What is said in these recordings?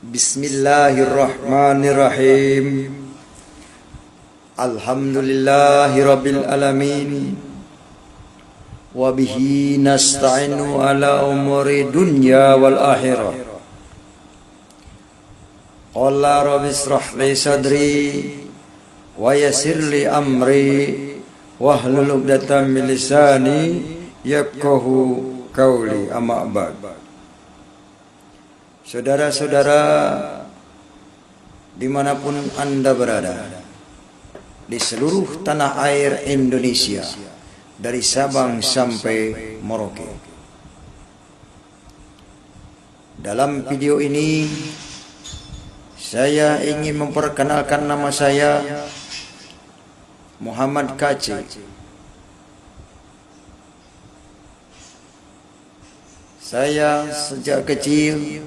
Bismillahirrahmanirrahim. Alhamdulillahirabbil alamin. Wa bihi nasta'inu ala umuri dunya wal akhirah. Qala rabbi ishrah li sadri wa yassir li amri wahlul 'uqdatam min lisani yafqahu qawli. Amma ba'd. Saudara-saudara dimanapun Anda berada di seluruh tanah air Indonesia, dari Sabang sampai Merauke. Dalam video ini saya ingin memperkenalkan nama saya, Muhammad Kaci. Saya sejak kecil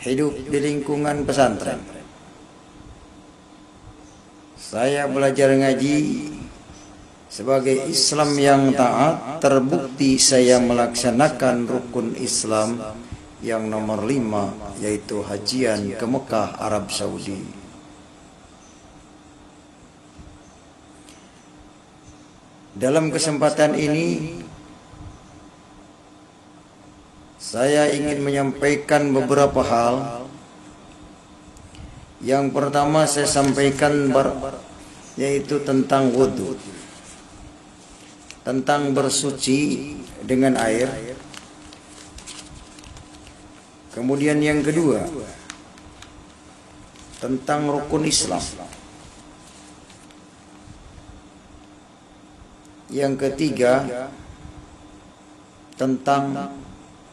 hidup di lingkungan pesantren. Saya belajar ngaji sebagai Islam yang taat. Terbukti saya melaksanakan rukun Islam yang nomor 5, yaitu hajian ke Mekah, Arab Saudi. Dalam kesempatan ini saya ingin menyampaikan beberapa hal. Yang pertama saya sampaikan yaitu tentang wudhu, tentang bersuci dengan air. Kemudian yang kedua tentang rukun Islam. Yang ketiga tentang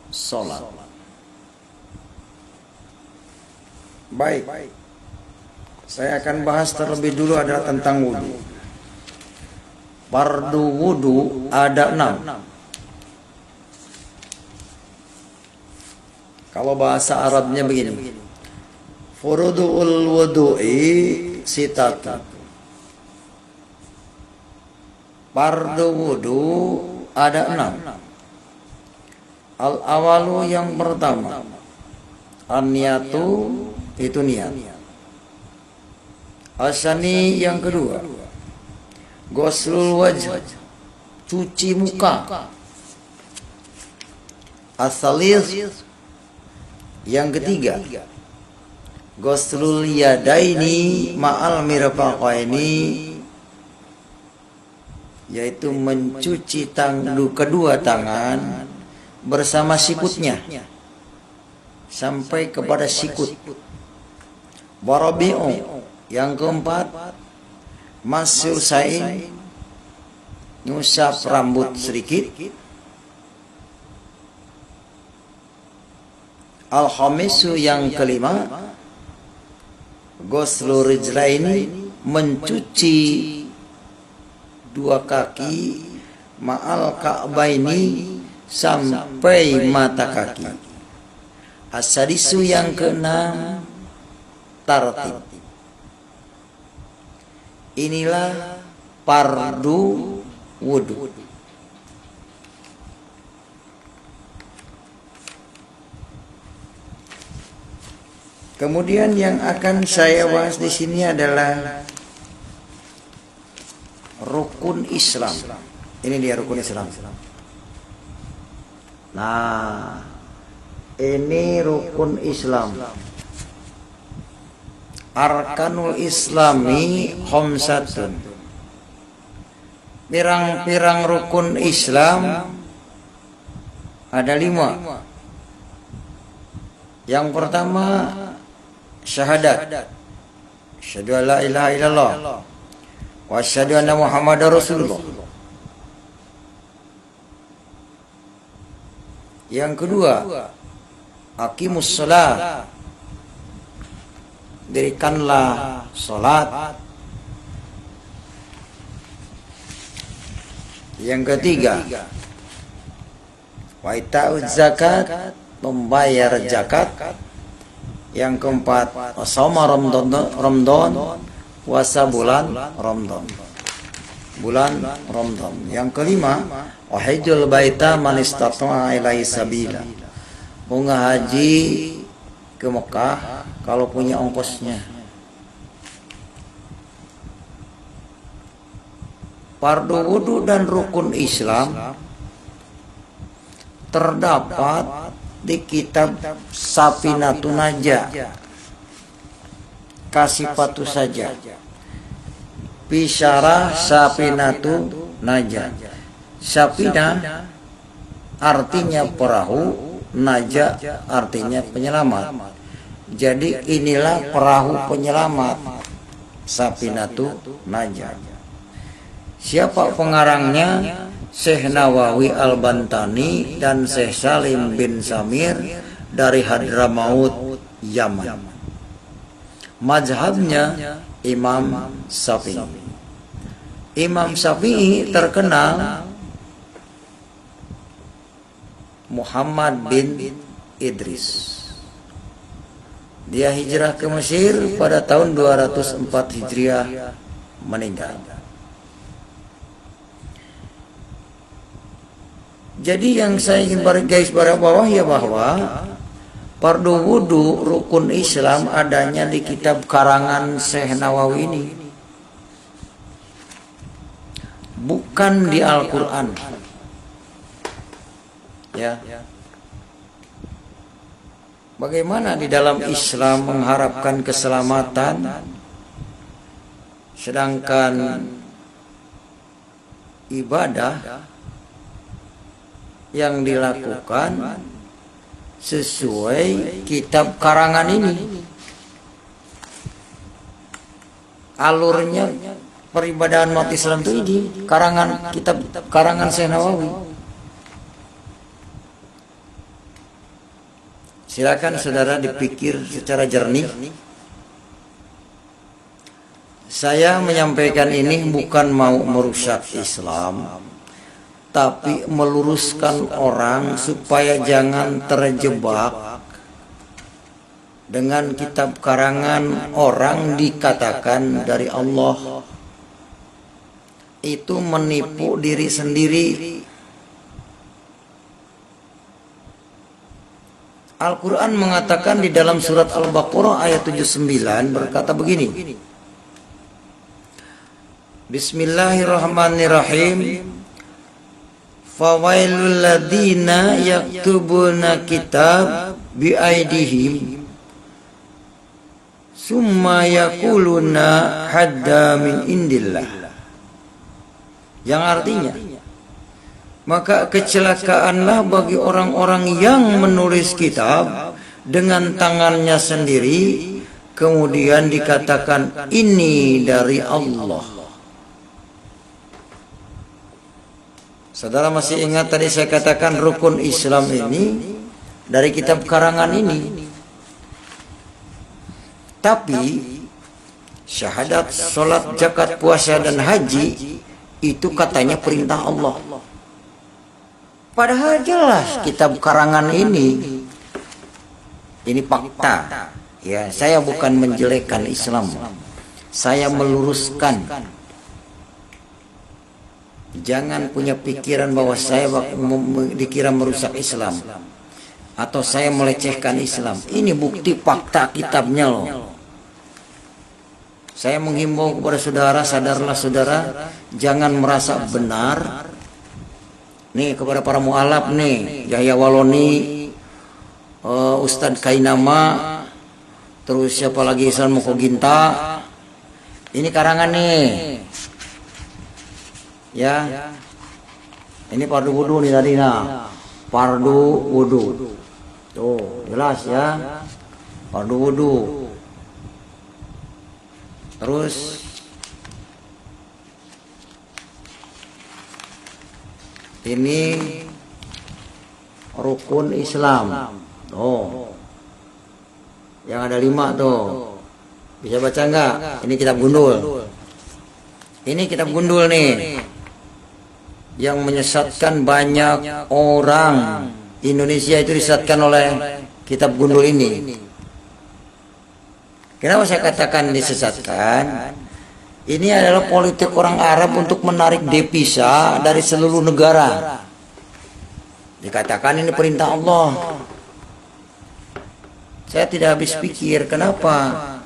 sholat. Baik, saya akan bahas terlebih dulu adalah tentang wudhu. Fardu wudhu ada 6. Kalau bahasa Arabnya begini, furudul wudhu'i sitatu. Fardu wudhu ada 6. Al-awalu yang pertama, an-niyatu, itu niat. Asani yang kedua, ghuslul wajh, cuci muka. As-salis yang ketiga, ghuslul yadaini ma'al mirfaqaini, yaitu mencuci kedua tangan bersama sikutnya sampai kepada sikut. Warabi'u yang keempat, masul sain, ngusap rambut sedikit. Al-khamisu yang kelima, ghuslu rijlaini, mencuci dua kaki, ma'al ka'baini, sampai mata kaki. As-sadisu yang keenam, tartib. Inilah fardu wudhu. Kemudian yang akan saya bahas di sini adalah rukun Islam. Ini dia rukun Islam. Nah, ini rukun Islam. Arkanul Islami khamsatun. Pirang-pirang rukun Islam ada 5. Yang pertama, syahadat. Asyhadu an la ilaha illallah wa asyhadu anna Muhammadar Rasulullah. Yang kedua, aqimus shalah, dirikanlah salat. Yang ketiga, wa ita'uz zakat, membayar zakat. Yang keempat, shauma Ramadan, puasa bulan Ramadan. Yang kelima, wa hajjul baita man istata'a ilaihi sabila, mengaji ke Mekah kalau punya ongkosnya. Fardu wudu dan rukun Islam terdapat di kitab Safinatun Najah, Kasifatu saja, Bisyarah Safinatun Najah. Safinah artinya perahu, Najah artinya penyelamat. Jadi inilah perahu penyelamat, Safinatun Najah. Siapa pengarangnya? Syekh Nawawi Al-Bantani dan Syekh Salim bin Samir dari Hadramaut, Yaman. Mazhabnya Imam Syafi'i. Imam Syafi'i terkenal Muhammad bin Idris. Dia hijrah ke Mesir pada tahun 204 Hijriah, meninggal. Jadi yang saya ingin garis bawah ya bahwa fardu wudu rukun Islam adanya di kitab karangan Syekh Nawawi ini, bukan di Al-Quran. Ya. Bagaimana di dalam Islam mengharapkan keselamatan, sedangkan ibadah yang dilakukan sesuai kitab karangan ini. Alurnya peribadahan umat Islam itu ini karangan kitab karangan Syekh Nawawi. Silakan saudara dipikir secara jernih. Saya menyampaikan ini bukan mau merusak Islam, tapi meluruskan orang supaya jangan terjebak dengan kitab karangan orang dikatakan dari Allah. Itu menipu diri sendiri. Al-Quran mengatakan di dalam surat Al-Baqarah ayat 79 berkata begini. Bismillahirrahmanirrahim. Fawailul ladina yaktubuna kitab biaidihim summa yakuluna hadda min indillah. Yang artinya, maka kecelakaanlah bagi orang-orang yang menulis kitab dengan tangannya sendiri, kemudian dikatakan ini dari Allah. Saudara masih ingat tadi saya katakan rukun Islam ini dari kitab karangan ini. Tapi syahadat, sholat, zakat, puasa dan haji itu katanya perintah Allah. Padahal jelas kitab karangan ini fakta. Ya, saya bukan menjelekkan Islam. Saya meluruskan. Jangan punya pikiran bahwa saya dikira merusak Islam atau saya melecehkan Islam. Ini bukti fakta kitabnya loh. Saya menghimbau kepada saudara, sadarlah saudara, jangan merasa benar. Nih kepada para mualaf nih, Yahya Waloni, Ustadz Kainama, terus siapa lagi, Islam Mokoginta. Ini karangan nih. Ya, ini fardu wudu nih tadi nah, fardu wudu, tuh jelas ya, fardu wudu. Terus ini rukun Islam, oh, yang ada 5 tuh, bisa baca nggak? Ini kitab gundul, ini kitab gundul nih. Yang menyesatkan banyak orang Indonesia itu disesatkan oleh kitab gundul ini. Kenapa saya katakan disesatkan? Ini adalah politik orang Arab untuk menarik devisa dari seluruh negara. Dikatakan ini perintah Allah. Saya tidak habis pikir kenapa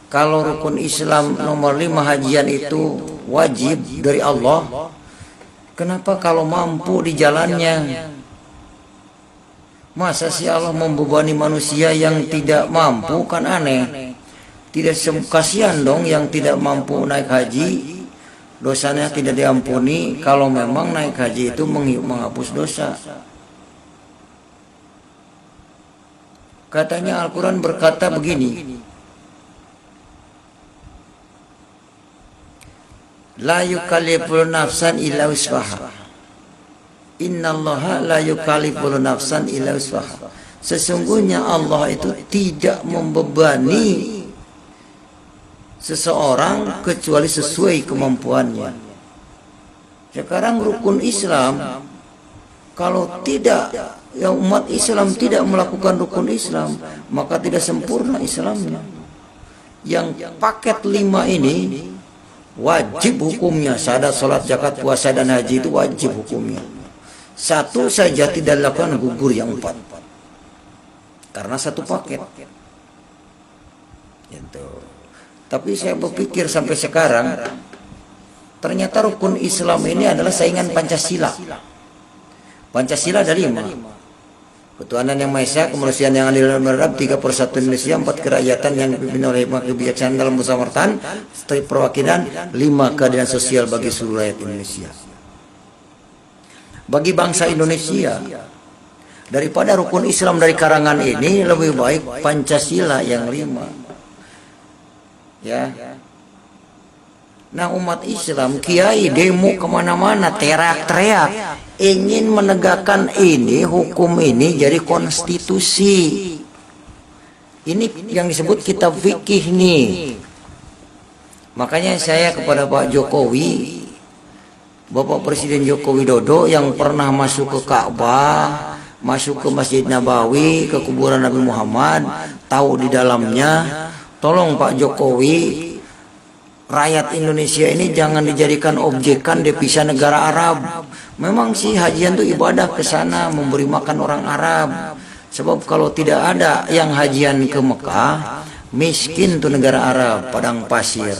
kalau rukun Islam nomor 5 hajian itu wajib dari Allah, kenapa kalau mampu di jalannya? Masa sih Allah membebani manusia yang tidak mampu? Kan aneh. Tidak kasihan dong yang tidak mampu naik haji, dosanya tidak diampuni. Kalau memang naik haji itu menghapus dosa. Katanya Al-Quran berkata begini, la yukallifu nafsan illa wus'aha. Innallaha la yukallifu nafsan illa wus'aha. Sesungguhnya Allah itu tidak membebani seseorang kecuali sesuai kemampuannya. Sekarang rukun Islam, kalau tidak, yang umat Islam tidak melakukan rukun Islam, maka tidak sempurna Islamnya. Yang paket 5 ini wajib hukumnya, syahadat, salat, zakat, puasa dan haji itu wajib hukumnya. Satu saja tidak dilakukan, gugur yang 4. Karena satu paket. Gitu. Tapi saya berpikir sampai sekarang, ternyata rukun Islam ini adalah saingan Pancasila. Pancasila ada 5. Ketuhanan yang Maha Esa, kemanusiaan yang adil dan beradab, 3 persatuan Indonesia, 4 kerakyatan yang dipimpin oleh hikmah kebijaksanaan dalam musyawaratan, perwakilan, 5 keadilan sosial bagi seluruh rakyat Indonesia. Bagi bangsa Indonesia, daripada rukun Islam dari karangan ini, lebih baik Pancasila yang 5. Ya. Nah, umat Islam, kiai demo kemana-mana, teriak-teriak, ingin menegakkan ini, hukum ini jadi konstitusi. Ini yang disebut kitab fikih nih. Makanya saya kepada Pak Jokowi, Bapak Presiden Joko Widodo yang pernah masuk ke Ka'bah, masuk ke Masjid Nabawi, ke kuburan Nabi Muhammad, tahu di dalamnya, tolong Pak Jokowi, rakyat Indonesia ini jangan dijadikan objekan devisa negara Arab. Memang sih hajian itu ibadah ke sana, memberi makan orang Arab. Sebab kalau tidak ada yang hajian ke Mekah, miskin tuh negara Arab, padang pasir.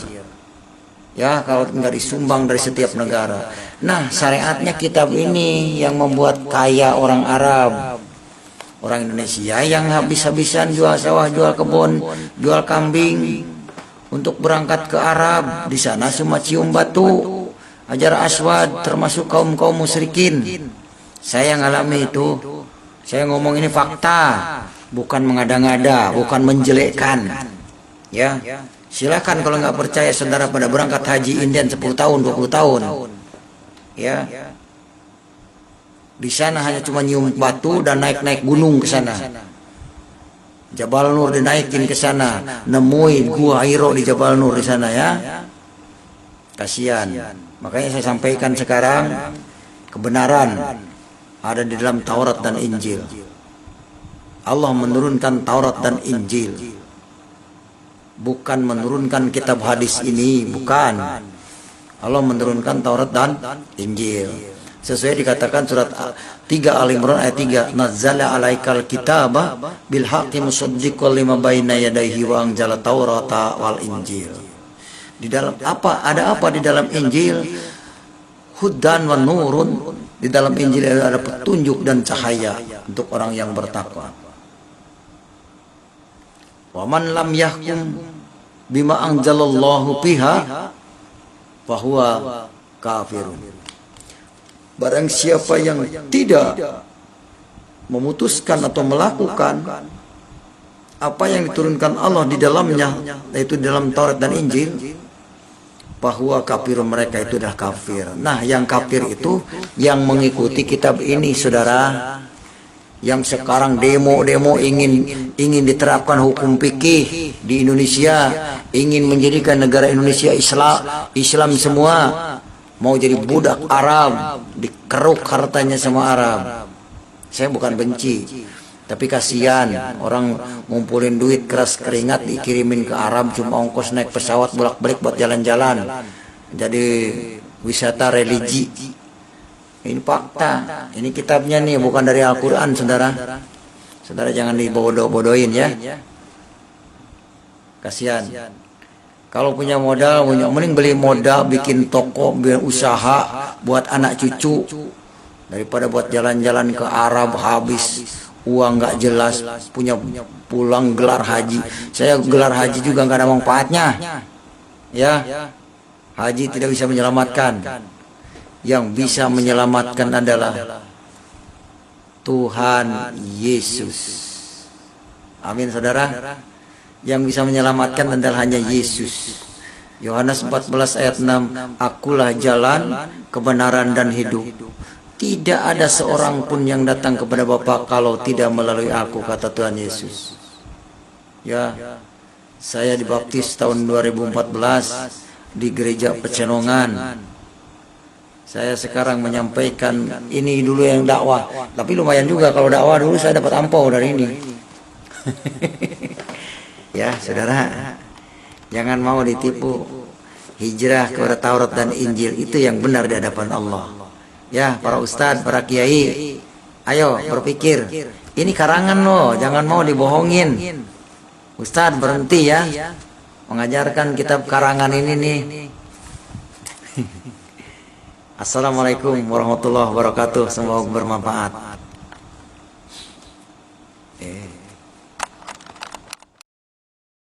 Ya, kalau nggak disumbang dari setiap negara. Nah, syariatnya kitab ini yang membuat kaya orang Arab. Orang Indonesia yang habis-habisan jual sawah, jual kebun, jual kambing untuk berangkat ke Arab. Di sana cuma cium batu, Hajar Aswad, termasuk kaum-kaum musyrikin. Saya ngalami itu. Saya ngomong ini fakta, bukan mengada-ngada, bukan menjelekkan. Ya, silakan kalau nggak percaya saudara pada berangkat haji Indian 10 tahun, 20 tahun. Ya, di sana hanya cuma nyium batu dan naik-naik gunung ke sana. Jabal Nur dinaikin ke sana, nemuin gua Hiro di Jabal Nur di sana ya. Kasihan. Makanya saya sampaikan sekarang kebenaran ada di dalam Taurat dan Injil. Allah menurunkan Taurat dan Injil. Bukan menurunkan kitab hadis ini, bukan. Allah menurunkan Taurat dan Injil. Sesuai dikatakan surat 3 Al-Imran ayat 3, nazzala alaikal kitaba bil haqqi musaddiqan lima baina yadayhi wa anzala taurata wal injil. Di dalam apa? Ada apa di dalam Injil? Hudan wa nurun. Di dalam Injil ada petunjuk dan cahaya untuk orang yang bertakwa. Wa man lam yahkum bima anzalallahu biha fahuwa kafirun. Barang siapa yang tidak memutuskan atau melakukan apa yang diturunkan Allah di dalamnya, yaitu dalam Taurat dan Injil, bahwa kafir, mereka itu adalah kafir. Nah, yang kafir itu yang mengikuti kitab ini, saudara. Yang sekarang demo-demo ingin diterapkan hukum fikih di Indonesia, ingin menjadikan negara Indonesia Islam semua. Mau jadi budak Arab, dikeruk hartanya sama Arab. Saya bukan benci, tapi kasihan orang ngumpulin duit keras keringat dikirimin ke Arab, cuma ongkos naik pesawat bolak-balik buat jalan-jalan. Jadi wisata religi. Ini fakta. Ini kitabnya nih, bukan dari Al-Quran, saudara. Saudara jangan dibodoh-bodohin ya. Kasihan. Kalau punya modal, mending beli modal, bikin toko, bikin usaha buat anak cucu daripada buat jalan-jalan ke Arab habis uang nggak jelas, punya pulang gelar haji. Saya gelar haji juga nggak ada manfaatnya. Ya, haji tidak bisa menyelamatkan. Yang bisa menyelamatkan adalah Tuhan Yesus. Amin saudara. Yang bisa menyelamatkan adalah hanya Yesus. Yohanes 14 ayat 6, Akulah jalan, kebenaran dan hidup. Tidak ada seorang pun yang datang kepada Bapa kalau tidak melalui aku, kata Tuhan Yesus. Ya, saya dibaptis tahun 2014 di gereja Pecenongan. Saya sekarang menyampaikan ini dulu yang dakwah, tapi lumayan juga kalau dakwah dulu saya dapat ampau dari ini. Ya, saudara, jangan mau ditipu. Hijrah kepada Taurat dan Injil itu yang benar di hadapan Allah. Ya, para ustadz, para kiai, ayo berpikir. Ini karangan loh, jangan mau dibohongin. Ustadz berhenti ya, mengajarkan kitab karangan ini nih. Assalamualaikum warahmatullahi wabarakatuh. Semoga bermanfaat.